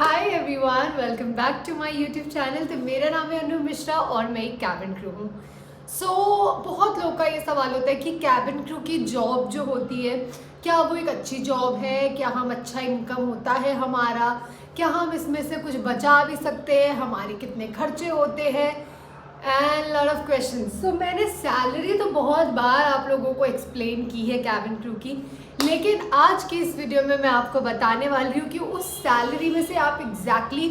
Hi everyone, welcome back to my YouTube channel. तो मेरा नाम है अनु मिश्रा और मैं एक कैबिन क्रू हूँ। बहुत लोगों का ये सवाल होता है कि कैबिन क्रू की जॉब जो होती है, क्या वो एक अच्छी जॉब है? क्या हम अच्छा इनकम होता है हमारा? क्या हम इसमें से कुछ बचा भी सकते हैं? हमारे कितने खर्चे होते हैं? And lot of questions. तो मैंने सैलरी तो बहुत बार आप लोगों को एक्सप्लेन की है कैबिन क्रू की, लेकिन आज की इस वीडियो में मैं आपको बताने वाली हूँ कि उस सैलरी में से आप एग्जैक्टली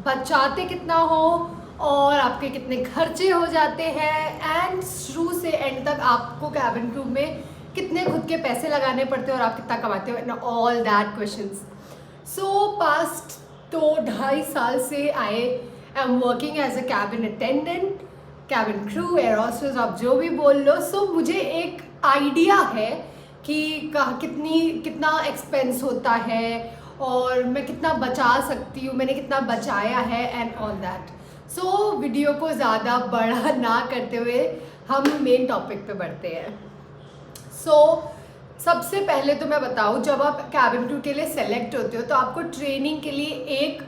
बचाते कितना हो और आपके कितने खर्चे हो जाते हैं, एंड शुरू से एंड तक आपको कैबिन क्रू में कितने खुद के पैसे लगाने पड़ते हैं और आप कितना कमाते हो, and all that questions. Past तो 2.5 साल से I am working as a cabin attendant, cabin crew, air hostess, आप जो भी बोल लो। मुझे एक आइडिया है कि कितना एक्सपेंस होता है और मैं कितना बचा सकती हूँ, मैंने कितना बचाया है एंड ऑल दैट। वीडियो को ज़्यादा बड़ा ना करते हुए हम मेन टॉपिक पे बढ़ते हैं। सबसे पहले तो मैं बताऊँ, जब आप कैबिन क्रू के लिए सेलेक्ट होते हो तो आपको ट्रेनिंग के लिए एक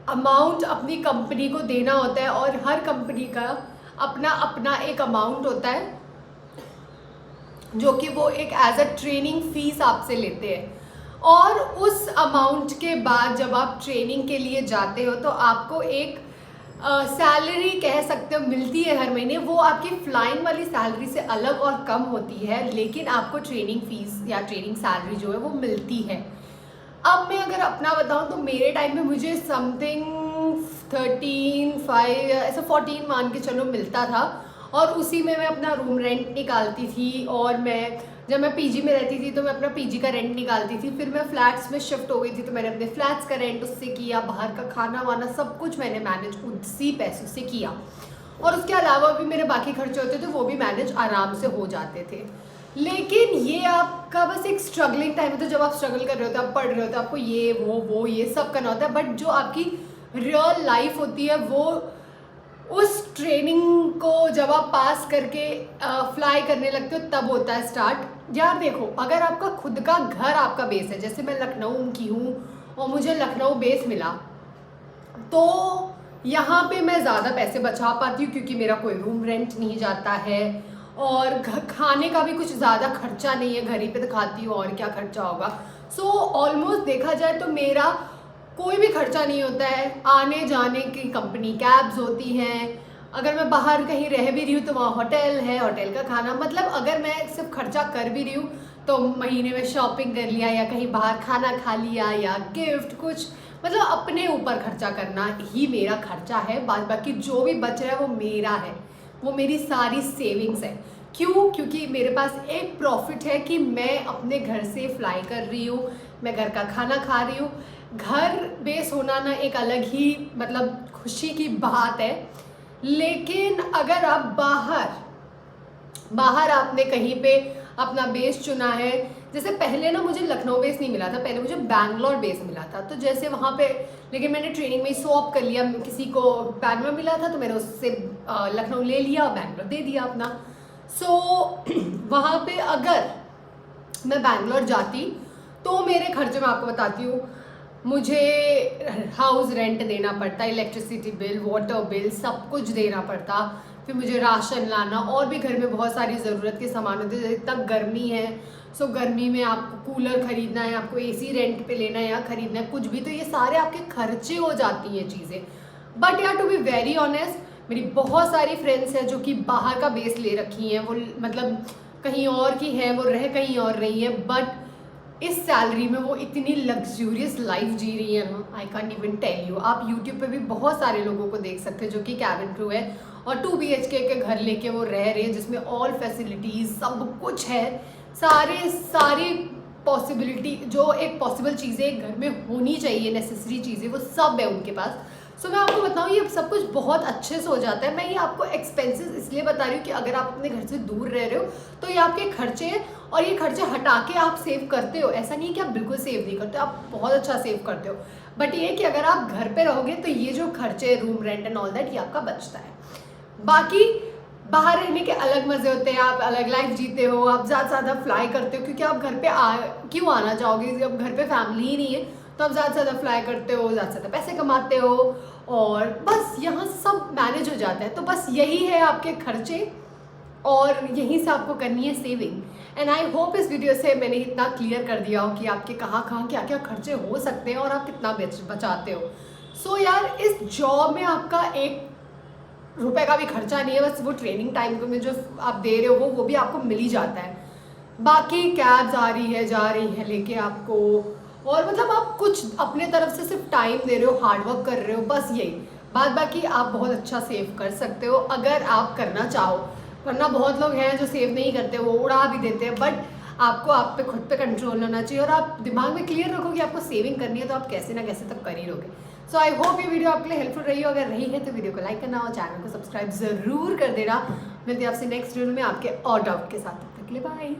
अमाउंट अपनी कंपनी को देना होता है, और हर कंपनी का अपना अपना एक अमाउंट होता है जो कि वो एक एज अ ट्रेनिंग फीस आपसे लेते हैं। और उस अमाउंट के बाद जब आप ट्रेनिंग के लिए जाते हो तो आपको एक सैलरी कह सकते हो मिलती है हर महीने। वो आपकी फ्लाइंग वाली सैलरी से अलग और कम होती है, लेकिन आपको ट्रेनिंग फीस या ट्रेनिंग सैलरी जो है वो मिलती है। अब मैं अगर अपना बताऊं तो मेरे टाइम में मुझे समथिंग 13,500 ऐसा 14 मान के चलो मिलता था, और उसी में मैं अपना रूम रेंट निकालती थी। और जब मैं पीजी में रहती थी तो मैं अपना पीजी का रेंट निकालती थी। फिर मैं फ्लैट्स में शिफ्ट हो गई थी तो मैंने अपने फ्लैट्स का रेंट उससे किया, बाहर का खाना वाना सब कुछ मैंने मैनेज उसी पैसों से किया। और उसके अलावा भी मेरे बाकी खर्चे होते थे वो भी मैनेज आराम से हो जाते थे। लेकिन ये आपका बस एक स्ट्रगलिंग टाइम होता है, जब आप स्ट्रगल कर रहे होते हो, आप पढ़ रहे होते हो, आपको ये वो ये सब करना होता है। बट जो आपकी रियल लाइफ होती है वो उस ट्रेनिंग को जब आप पास करके फ्लाई करने लगते हो तब होता है स्टार्ट। यार देखो, अगर आपका खुद का घर आपका बेस है, जैसे मैं लखनऊ की हूँ और मुझे लखनऊ बेस मिला, तो यहाँ पे मैं ज़्यादा पैसे बचा पाती हूँ क्योंकि मेरा कोई रूम रेंट नहीं जाता है, और खाने का भी कुछ ज़्यादा खर्चा नहीं है, घर ही पे तो खाती हूँ और क्या खर्चा होगा। ऑलमोस्ट देखा जाए तो मेरा कोई भी खर्चा नहीं होता है। आने जाने की कंपनी कैब्स होती हैं, अगर मैं बाहर कहीं रह भी रही हूँ तो वहाँ होटल है, होटल का खाना, मतलब अगर मैं सिर्फ खर्चा कर भी रही हूँ तो महीने में शॉपिंग कर लिया या कहीं बाहर खाना खा लिया या गिफ्ट कुछ, मतलब अपने ऊपर खर्चा करना ही मेरा खर्चा है। बाकी जो भी बच रहा है वो मेरा है, वो मेरी सारी सेविंग्स है। क्यों? क्योंकि मेरे पास एक प्रॉफिट है कि मैं अपने घर से फ्लाई कर रही हूँ, मैं घर का खाना खा रही हूँ। घर बेस होना ना एक अलग ही मतलब खुशी की बात है। लेकिन अगर आप बाहर आपने कहीं पे अपना बेस चुना है, जैसे पहले ना मुझे लखनऊ बेस नहीं मिला था, पहले मुझे बैंगलोर बेस मिला था। तो जैसे वहाँ पे, लेकिन मैंने ट्रेनिंग में स्वैप कर लिया, किसी को बैंगलोर मिला था तो मैंने उससे लखनऊ ले लिया, बैंगलोर दे दिया अपना। वहाँ पे अगर मैं बैंगलोर जाती तो मेरे खर्चे मैं आपको बताती हूँ, मुझे हाउस रेंट देना पड़ता, इलेक्ट्रिसिटी बिल, वाटर बिल, सब कुछ देना पड़ता। फिर मुझे राशन लाना, और भी घर में बहुत सारी ज़रूरत के सामान होते हैं। इतना गर्मी है, गर्मी में आपको कूलर ख़रीदना है, आपको एसी रेंट पे लेना है या ख़रीदना है कुछ भी, तो ये सारे आपके खर्चे हो जाती हैं चीज़ें। बट यार टू बी वेरी ऑनेस्ट, मेरी बहुत सारी फ्रेंड्स हैं जो कि बाहर का बेस ले रखी हैं, वो मतलब कहीं और की हैं, वो रह कहीं और रही हैं, बट इस सैलरी में वो इतनी लग्जूरियस लाइफ जी रही है ना, I can't even tell you. आप यूट्यूब पे भी बहुत सारे लोगों को देख सकते हैं जो कि कैबिन क्रू है और 2 BHK के घर लेके वो रह रहे हैं, जिसमें ऑल फैसिलिटीज़ सब कुछ है, सारी पॉसिबिलिटी जो एक पॉसिबल चीज़ें एक घर में होनी चाहिए, नेसेसरी चीज़ें, वो सब है उनके पास। मैं आपको बताऊँ ये सब कुछ बहुत अच्छे से हो जाता है। मैं ये आपको एक्सपेंसेस इसलिए बता रही हूँ कि अगर आप अपने घर से दूर रह रहे हो तो ये आपके खर्चे हैं, और ये खर्चे हटा के आप सेव करते हो। ऐसा नहीं है कि आप बिल्कुल सेव नहीं करते, आप बहुत अच्छा सेव करते हो। बट ये कि अगर आप घर पे रहोगे तो ये जो खर्चे, room rent and all that, ये आपका बचता है। बाकी बाहर रहने के अलग मज़े होते हैं, आप अलग लाइफ जीते हो, आप ज़्यादा फ्लाई करते हो, क्योंकि आप घर पे क्यों आना चाहोगे जब घर पे फैमिली ही नहीं है। तो आप ज़्यादा से ज़्यादा फ्लाई करते हो, ज़्यादा से ज़्यादा पैसे कमाते हो और बस यहाँ सब मैनेज हो जाता है। तो बस यही है आपके खर्चे और यहीं से आपको करनी है सेविंग। एंड आई होप इस वीडियो से मैंने इतना क्लियर कर दिया हो कि आपके कहाँ कहाँ क्या क्या खर्चे हो सकते हैं और आप कितना बचाते हो। सो यार, इस जॉब में आपका 1 रुपए का भी खर्चा नहीं है, बस वो ट्रेनिंग टाइम में जो आप दे रहे हो वो भी आपको मिल ही जाता है। बाकी कैब्स आ रही है लेके आपको, और मतलब आप कुछ अपने तरफ से सिर्फ टाइम दे रहे हो, हार्डवर्क कर रहे हो, बस यही। बाद बाकी आप बहुत अच्छा सेव कर सकते हो अगर आप करना चाहो, वरना बहुत लोग हैं जो सेव नहीं करते, वो उड़ा भी देते हैं। बट आपको आप पे खुद पे कंट्रोल होना चाहिए और आप दिमाग में क्लियर रखो कि आपको सेविंग करनी है, तो आप कैसे ना कैसे तब कर ही लोगे। सो आई होप ये वीडियो आपके लिए हेल्पफुल रही हो। अगर रही है तो वीडियो को लाइक करना और चैनल को सब्सक्राइब ज़रूर कर देना। मिलते हैं आपसे नेक्स्ट वीडियो में आपके और डाउट के साथ। तब तक के लिए बाय।